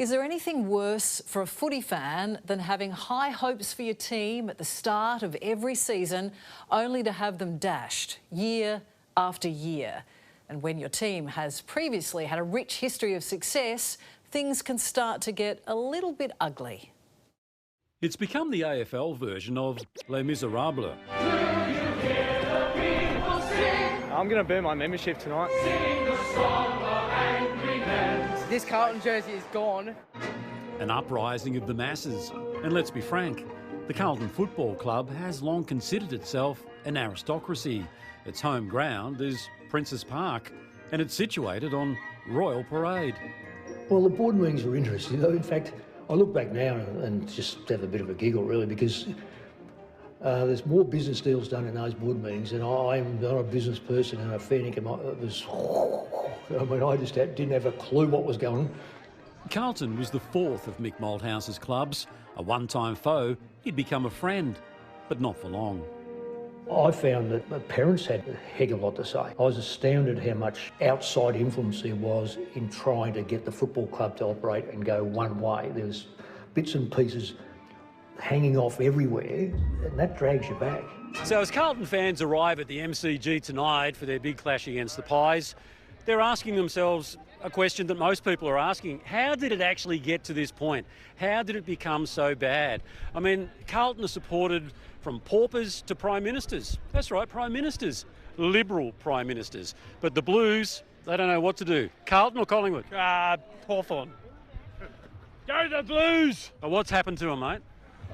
Is there anything worse for a footy fan than having high hopes for your team at the start of every season only to have them dashed year after year? And when your team has previously had a rich history of success, things can start to get a little bit ugly. It's become the AFL version of Les Miserables. I'm going to burn my membership tonight. This Carlton jersey is gone. An uprising of the masses. And let's be frank, the Carlton Football Club has long considered itself an aristocracy. Its home ground is Princes Park, and it's situated on Royal Parade. Well, the board meetings are interesting. In fact, I look back now and just have a bit of a giggle, really, because there's more business deals done in those board meetings, and I'm not a business person and a fair dinkum. I just didn't have a clue what was going on. Carlton was the fourth of Mick Malthouse's clubs. A one-time foe, he'd become a friend, but not for long. I found that my parents had a heck of a lot to say. I was astounded how much outside influence there was in trying to get the football club to operate and go one way. There was bits and pieces hanging off everywhere, and that drags you back. So as Carlton fans arrive at the MCG tonight for their big clash against the Pies, they're asking themselves a question that most people are asking. How did it actually get to this point? How did it become so bad? I mean, Carlton are supported from paupers to prime ministers. That's right, prime ministers. Liberal prime ministers. But the Blues, they don't know what to do. Carlton or Collingwood? Hawthorn. Go the Blues! What's happened to them, mate?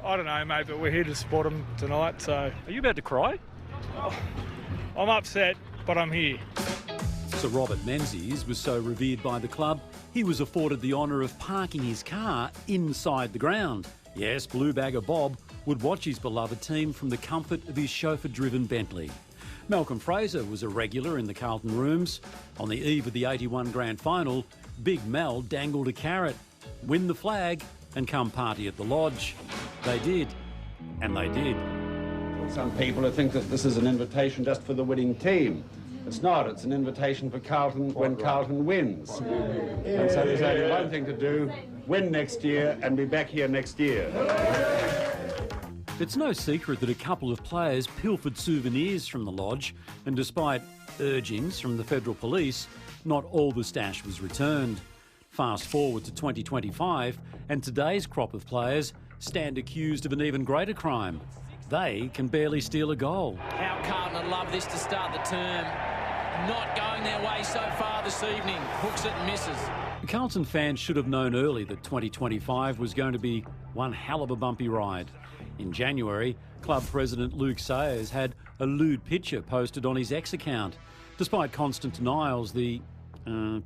I don't know, mate, but we're here to support them tonight, so... Are you about to cry? I'm upset, but I'm here. Sir Robert Menzies was so revered by the club, he was afforded the honour of parking his car inside the ground. Yes, Blue Bagger Bob would watch his beloved team from the comfort of his chauffeur-driven Bentley. Malcolm Fraser was a regular in the Carlton rooms. On the eve of the 81 grand final, Big Mel dangled a carrot. Win the flag and come party at the lodge. They did, and they did. Some people think that this is an invitation just for the winning team. It's not. It's an invitation for Carlton when Carlton wins. And so there's only one thing to do, win next year and be back here next year. It's no secret that a couple of players pilfered souvenirs from the lodge, and despite urgings from the federal police, not all the stash was returned. Fast forward to 2025, and today's crop of players stand accused of an even greater crime. They can barely steal a goal. How Carlton would love this to start the term. Not going their way so far this evening. Hooks it and misses. Carlton fans should have known early that 2025 was going to be one hell of a bumpy ride. In January, club president Luke Sayers had a lewd picture posted on his X account. Despite constant denials the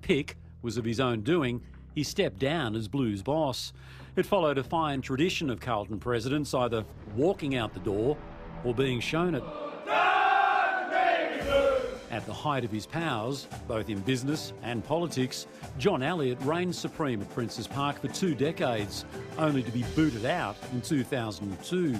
pic was of his own doing, he stepped down as Blues boss. It followed a fine tradition of Carlton presidents either walking out the door or being shown it. At the height of his powers, both in business and politics, John Elliott reigned supreme at Princes Park for 2 decades, only to be booted out in 2002.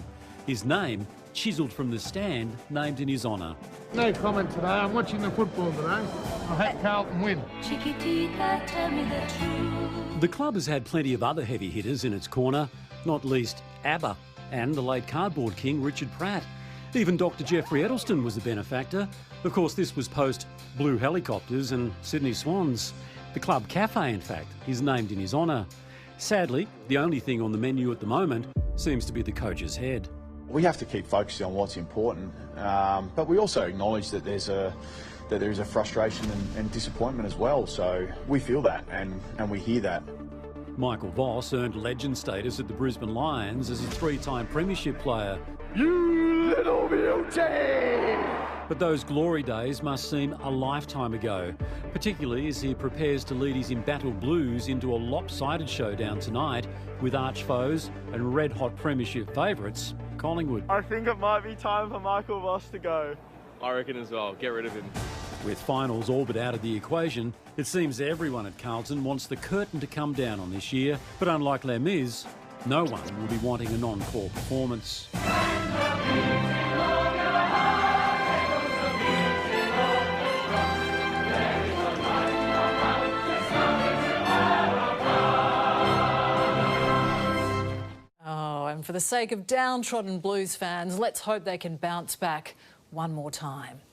His name, chiselled from the stand, named in his honour. No comment today. I'm watching the football today. I hope Carlton win. Chiquitita, tell me the truth. The club has had plenty of other heavy hitters in its corner, not least ABBA and the late cardboard king Richard Pratt. Even Dr Jeffrey Edelsten was a benefactor. Of course, this was post Blue Helicopters and Sydney Swans. The club cafe, in fact, is named in his honour. Sadly, the only thing on the menu at the moment seems to be the coach's head. We have to keep focusing on what's important, but we also acknowledge that there is a frustration and disappointment as well. So we feel that and we hear that. Michael Voss earned legend status at the Brisbane Lions as a 3-time premiership player. You little beauty! But those glory days must seem a lifetime ago, particularly as he prepares to lead his embattled Blues into a lopsided showdown tonight with arch foes and red-hot premiership favourites, Collingwood. I think it might be time for Michael Voss to go. I reckon as well. Get rid of him. With finals all but out of the equation, it seems everyone at Carlton wants the curtain to come down on this year. But unlike Les Mis, no one will be wanting an encore performance. And for the sake of downtrodden Blues fans, let's hope they can bounce back one more time.